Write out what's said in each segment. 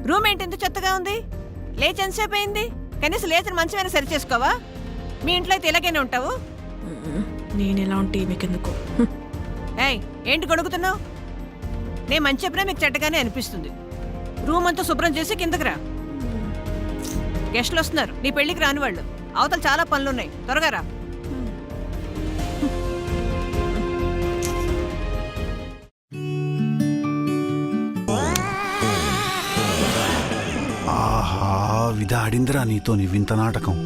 Room ఏంటి ఎంత చెత్తగా ఉంది? లేచి ఎంతసేపు అయింది? కనీసం లేచిన మంచమైనా సరి చేసుకోవా? మీ ఇంట్లో అయితే ఇలాగైనా ఉంటావు? నేను ఎలా ఉంటే మీకెందుకు? ఏయ్, ఏంటి గొడుగుతున్నావు? నేను మంచి చెప్పినా మీకు చెడ్డగానే అనిపిస్తుంది. రూమ్ అంతా శుభ్రం చేసి కిందకి రా. గెస్టులు వస్తున్నారు, నీ పెళ్లికి రాని వాళ్ళు. అవతల చాలా పనులున్నాయి, త్వరగా రా. ఆహా, విధాడిందిరా నీతో నీ వింత నాటకం.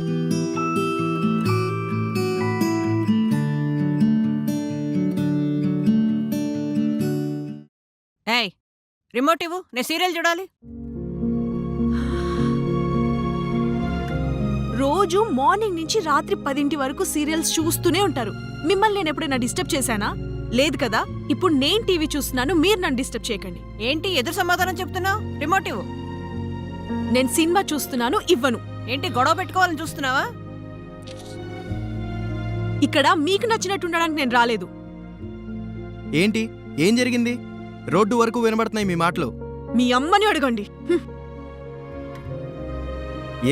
ఏయ్, రిమోట్ ఇవ్వు, నేను సీరియల్ చూడాలి. రోజు మార్నింగ్ నుంచి రాత్రి 10 వరకు సీరియల్స్ చూస్తూనే ఉంటారు. మిమ్మల్ని నేను ఎప్పుడైనా డిస్టర్బ్ చేశానా? లేదు కదా. ఇప్పుడు నేను టీవీ చూస్తున్నాను, మీరు నన్ను డిస్టర్బ్ చేయకండి. ఏంటి ఎదురు సమాధానం చెప్తున్నావు? రిమోట్ ఇవ్వు. నేను సినిమా చూస్తున్నాను, ఇవ్వను. ఏంటి గొడవ పెట్టుకోవాలని చూస్తున్నావా? ఇక్కడ మీకు నచ్చినట్టు ఉండడానికి నేను రాలేదు. ఏంటి, ఏం జరిగింది? రోడ్డు వరకు వినబడుతున్నాయి మీ మాటలు. మీ అమ్మని అడగండి.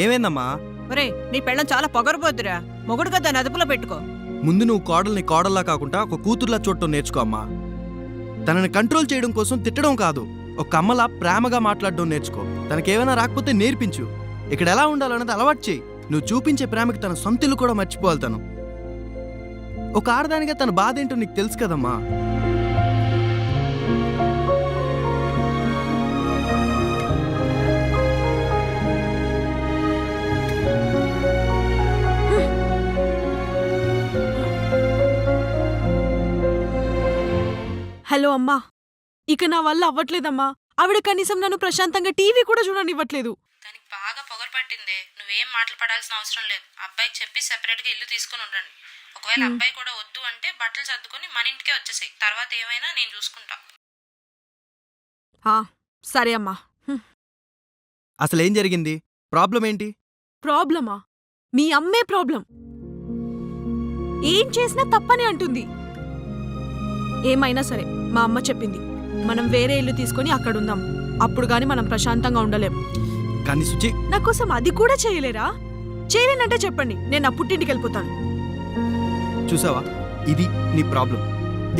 ఏమైందమ్మా? ఒరే, నీ పెళ్ళం చాలా పొగరబోద్దురా. మొగుడుగా దాన్ని అదుపులో పెట్టుకో. ముందు నువ్వు కోడల్ని కోడల్లా కాకుండా ఒక కూతుర్లా చూడటం నేర్చుకో అమ్మా. తనని కంట్రోల్ చేయడం కోసం తిట్టడం కాదు, ఒక అమ్మలా ప్రేమగా మాట్లాడడం నేర్చుకో. తనకేమైనా రాకపోతే నేర్పించు. ఇక్కడ ఎలా ఉండాలన్నది అలవాటు చేయి. నువ్వు చూపించే ప్రేమకి తన సొంత ఇల్లు కూడా మర్చిపోవాలి. తను ఒక ఆడదానిగా తన బాధ ఏంటో నీకు తెలుసు కదమ్మా. హలో అమ్మా, ఇక నా వల్ల అవ్వట్లేదమ్మా. ఆవిడ కనీసం నన్ను ప్రశాంతంగా టీవీ కూడా చూడనివ్వట్లేదు. దానికి బాగా పొగరు పట్టిందే. నువ్వేం మాటలు పడాల్సిన అవసరం లేదు. అబ్బాయికి చెప్పి సెపరేట్గా ఇల్లు తీసుకుని ఉండండి. ఒకవేళ అబ్బాయి కూడా వద్దు అంటే బట్టలు సర్దుకొని మన ఇంటికే వచ్చేసాయి. తర్వాత ఏమైనా నేను చూసుకుంటా. సరే అమ్మా. అసలేం జరిగింది? ప్రాబ్లం ఏంటి? ప్రాబ్లమా? మీ అమ్మే ప్రాబ్లం. ఏం చేసినా తప్పని అంటుంది. ఏమైనా సరే, మా అమ్మ చెప్పింది, మనం వేరే ఇల్లు తీసుకొని అక్కడుందాం. అప్పుడు గాని మనం ప్రశాంతంగా ఉండలేం. కానీ సుచి, నా కోసం అది కూడా చేయలేరా? చేయలేనంటే చెప్పండి, నేను నా పుట్టింటికి వెళ్ళిపోతాను. చూసావా, ఇది నీ ప్రాబ్లం.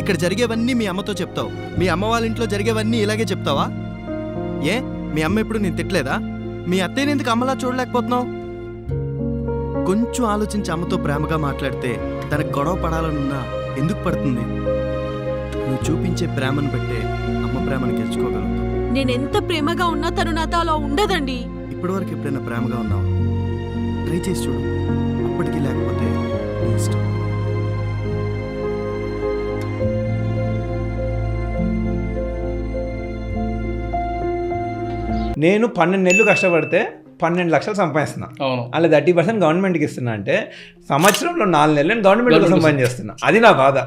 ఇక్కడ జరిగేవన్నీ మీ అమ్మతో చెప్తావు. మీ అమ్మ వాళ్ళ ఇంట్లో జరిగేవన్నీ ఇలాగే చెప్తావా? ఏ, మీ అమ్మ ఎప్పుడు నేను తిట్టలేదా? మీ అత్తయ్యని ఎందుకు అమ్మలా చూడలేకపోతున్నావు? కొంచెం ఆలోచించి అమ్మతో ప్రేమగా మాట్లాడితే తనకు గొడవ పడాలనున్నా ఎందుకు పడుతుంది? నువ్వు చూపించే ప్రేమను బట్టే అమ్మ ప్రేమను గెలుచుకోగలుగుతావు. నేనెంత ప్రేమగా ఉన్నా తను నాతో అలా ఉండదండి. ఇప్పటివరకు ఎప్పుడైనా ప్రేమగా ఉన్నావా? ట్రై చేసి చూడు. అప్పటికి లేకపోతే నీ ఇష్టం. నేను 12 నెలలు కష్టపడితే 12 లక్షలు సంపాదిస్తున్నా. అలా 30% గవర్నమెంట్కి ఇస్తున్నా అంటే సంవత్సరంలో 4 నెలలు నేను గవర్నమెంట్ కోసం పని చేస్తున్నా. అది నా బాధ.